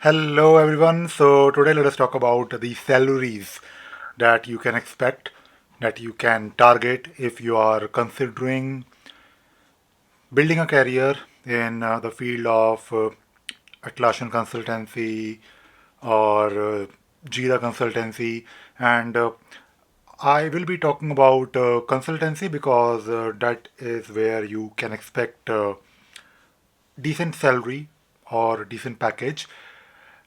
Hello everyone. So today let us talk about the salaries that you can expect, that you can target if you are considering building a career in the field of Atlassian consultancy or Jira consultancy. And I will be talking about consultancy because that is where you can expect decent salary or decent package.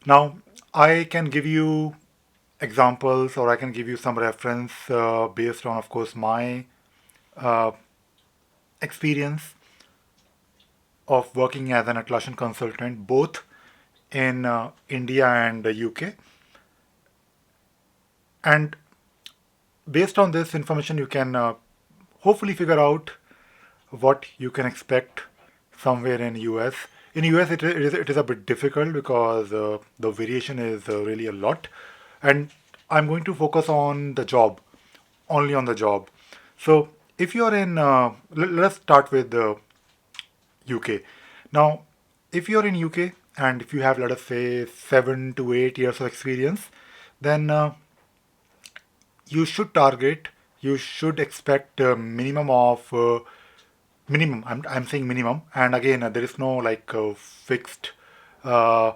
Now, I can give you examples or I can give you some reference based on, of course, my uh, experience of working as an Atlassian consultant both in India and the UK. And based on this information, you can hopefully figure out what you can expect somewhere in US. In US, it is a bit difficult because the variation is really a lot, and I'm going to focus on the job, only on the job. So if you're in, let's start with the UK. Now, if you're in UK and if you have, let us say, 7 to 8 years of experience, then you should target, you should expect a minimum of minimum. I'm saying minimum, and again, there is no like fixed uh,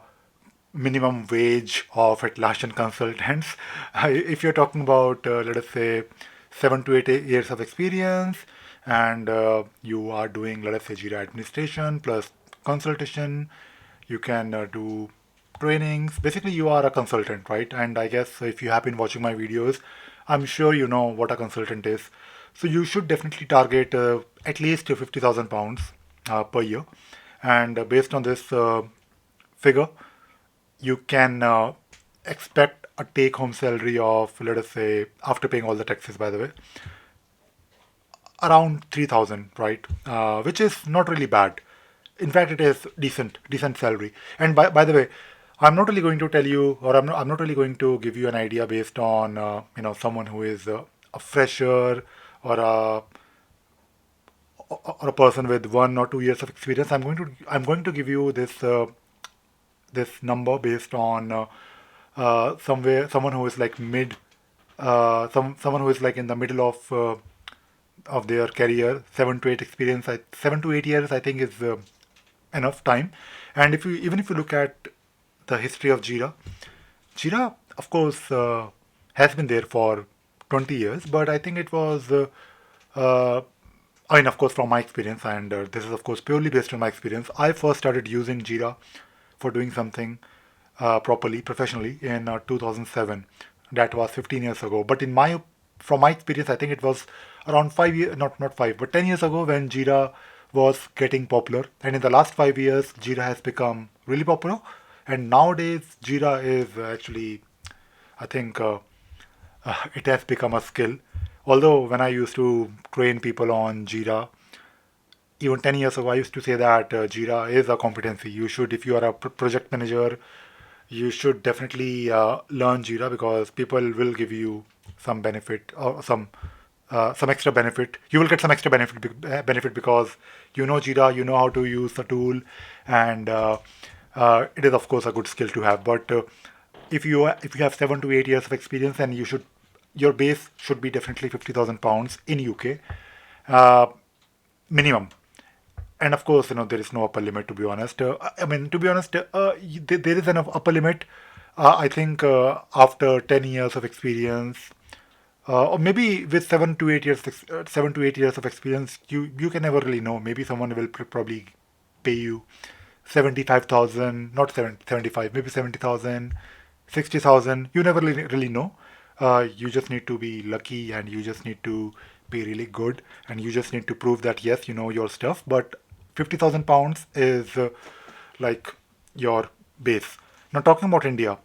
minimum wage of Atlassian consultants. If you're talking about, let us say, 7 to 8 years of experience, and you are doing, let us say, Jira administration plus consultation, you can do trainings. Basically, you are a consultant, right? And I guess if you have been watching my videos, I'm sure you know what a consultant is. So you should definitely target at least £50,000 per year. And based on this figure, you can expect a take home salary of, let us say, after paying all the taxes, by the way, around 3,000, right? Which is not really bad. In fact, it is decent salary. And by the way, I'm not really going to tell you, or I'm not really going to give you an idea based on, someone who is a fresher or a person with 1 or 2 years of experience. I'm going to give you this number based on someone who is like someone who is like in the middle of their career, 7 to 8 years I think is enough time. And if you look at the history of Jira of course has been there for 20 years, but I think it was uh, I mean, of course, from my experience, and this is, of course, purely based on my experience. I first started using Jira for doing something properly, professionally, in 2007. That was 15 years ago. But from my experience, I think it was around 5 years, not 5, but 10 years ago when Jira was getting popular. And in the last 5 years, Jira has become really popular. And nowadays, Jira is actually, I think, it has become a skill. Although when I used to train people on Jira, even 10 years ago, I used to say that Jira is a competency. You should, if you are a project manager, you should definitely learn Jira because people will give you some benefit or some extra benefit. You will get some extra benefit because you know Jira, you know how to use the tool, and it is of course a good skill to have. But if you have 7 to 8 years of experience, then your base should be definitely £50,000 in UK uh, minimum. And of course, there is no upper limit. To be honest, I mean, to be honest, there is an upper limit. I think after 10 years of experience, or maybe with 7 to 8 years of experience, you can never really know. Maybe someone will probably pay you 75,000, not 75, maybe 70,000, 60,000. You never really know. You just need to be lucky, and you just need to be really good, and you just need to prove that yes, you know your stuff. But £50,000 is like your base. Now, talking about India.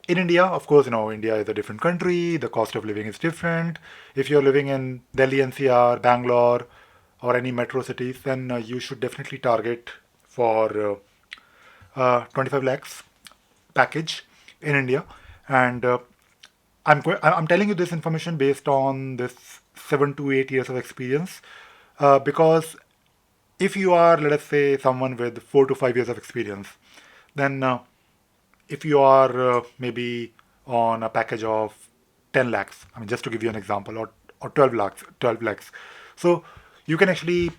In India, of course, India is a different country. The cost of living is different. If you're living in Delhi NCR, Bangalore, or any metro cities, then you should definitely target for 25 lakhs package in India. And I'm telling you this information based on this 7 to 8 years of experience, because if you are, let us say, someone with 4 to 5 years of experience, then if you are maybe on a package of 10 lakhs, I mean, just to give you an example, or 12 lakhs. So you can actually,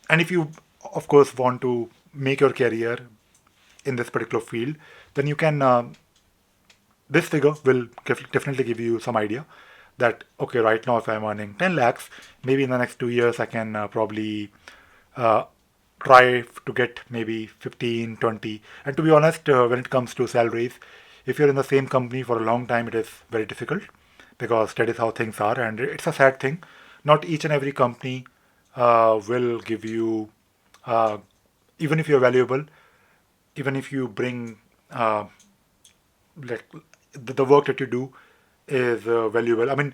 and if you, of course, want to make your career in this particular field, then you can, this figure will definitely give you some idea that, okay, right now if I'm earning 10 lakhs, maybe in the next 2 years I can probably uh, try to get maybe 15, 20. And to be honest, when it comes to salaries, if you're in the same company for a long time, it is very difficult because that is how things are. And it's a sad thing. Not each and every company will give you, uh, even if you're valuable, even if you bring like the work that you do is valuable. I mean,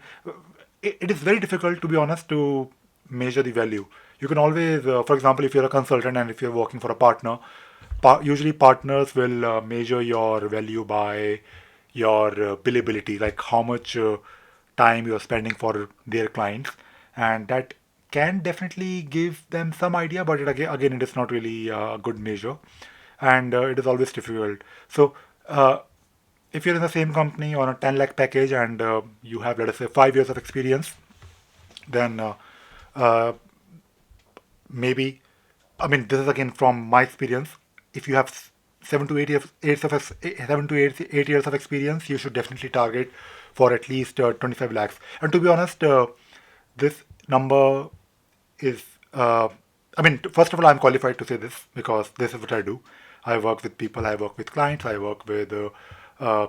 it is very difficult, to be honest, to measure the value. You can always, for example, if you're a consultant and if you're working for a partner, usually partners will measure your value by your billability, like how much time you're spending for their clients, and that can definitely give them some idea, but again, it is not really a good measure, and it is always difficult. So if you're in the same company on a 10 lakh package and you have, let us say, 5 years of experience, then uh, maybe, I mean, this is again from my experience. If you have 7 to 8 years of experience, you should definitely target for at least 25 lakhs. And to be honest, this number is, I mean, first of all, I'm qualified to say this because this is what I do. I work with people, I work with clients, I work with uh,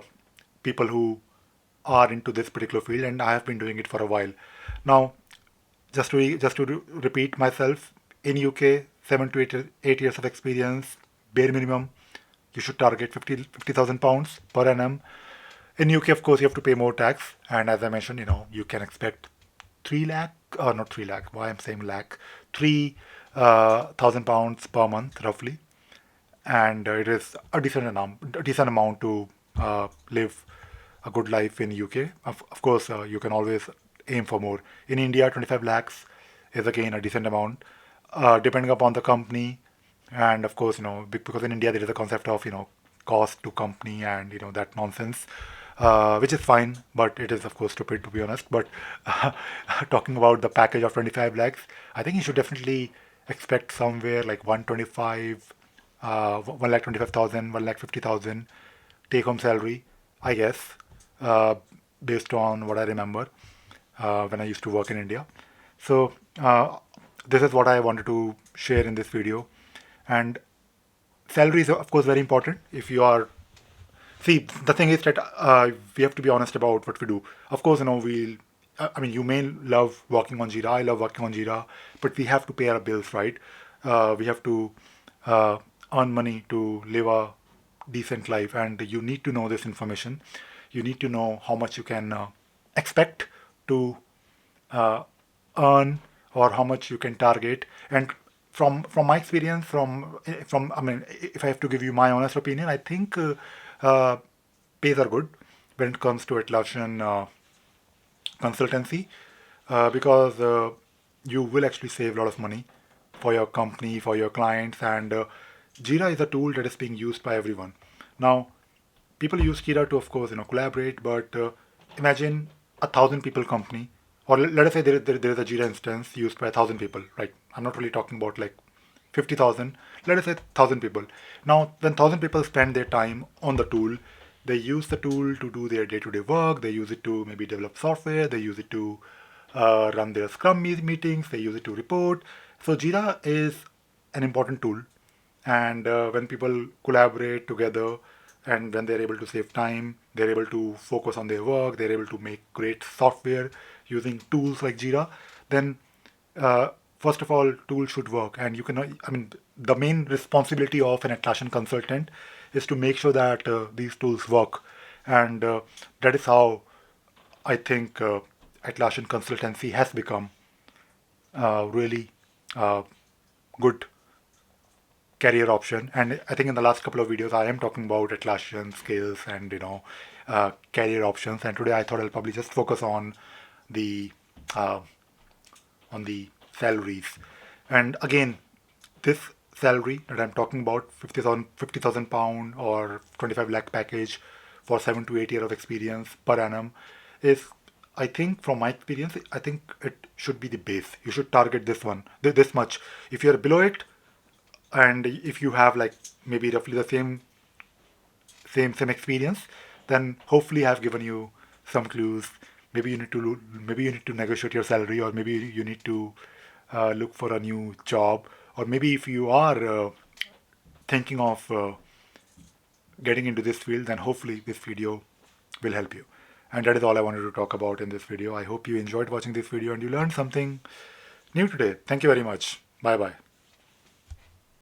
people who are into this particular field, and I have been doing it for a while. Now, repeat myself, in UK, 7 to 8 years of experience, bare minimum, you should target 50,000 pounds per annum. In UK, of course, you have to pay more tax, and as I mentioned, you can expect 3 lakh, or not 3 lakh. Why I'm saying lakh, 3,000 pounds per month, roughly, and it is a decent amount to live a good life in UK. Of course, you can always aim for more. In India, 25 lakhs is again a decent amount, depending upon the company, and of course, because in India there is a concept of cost to company and that nonsense. Which is fine, but it is of course stupid, to be honest. But talking about the package of 25 lakhs, I think you should definitely expect somewhere like 125, 1,25,000, 1,50,000 take home salary, I guess, uh, based on what I remember when I used to work in India. So, this is what I wanted to share in this video. And salary is, of course, very important. If you are, see, the thing is that we have to be honest about what we do. Of course, I mean, you may love working on Jira, I love working on Jira, but we have to pay our bills, right? We have to uh, earn money to live a decent life, and you need to know this information. You need to know how much you can expect to uh, earn, or how much you can target. And from my experience, from I mean, if I have to give you my honest opinion, I think uh, pays are good when it comes to Atlassian consultancy, because you will actually save a lot of money for your company, for your clients, and Jira is a tool that is being used by everyone. Now, people use Jira to, of course, collaborate, but imagine 1,000 people company, or let us say there is a Jira instance used by 1,000 people, right? I'm not really talking about like 50,000. Let us say 1,000 people. Now, when 1,000 people spend their time on the tool, they use the tool to do their day-to-day work. They use it to maybe develop software. They use it to run their Scrum meetings. They use it to report. So Jira is an important tool, and when people collaborate together, and when they're able to save time, they're able to focus on their work, they're able to make great software using tools like Jira, then uh, first of all, tools should work. And you can, I mean, the main responsibility of an Atlassian consultant is to make sure that these tools work. And that is how I think Atlassian consultancy has become really uh, good career option. And I think in the last couple of videos, I am talking about Atlassian skills and career options. And today I thought I'll probably just focus the uh, on the salaries. And again, this salary that I'm talking about, 50,000 pound or 25 lakh package for 7 to 8 years of experience per annum, is, I think from my experience, I think it should be the base. You should target this one, this much. If you're below it, and if you have like maybe roughly the same experience, then hopefully I've given you some clues. Maybe you need to negotiate your salary, or maybe you need to look for a new job, or maybe if you are thinking of getting into this field, then hopefully this video will help you. And that is all I wanted to talk about in this video. I hope you enjoyed watching this video and you learned something new today. Thank you very much. Bye bye.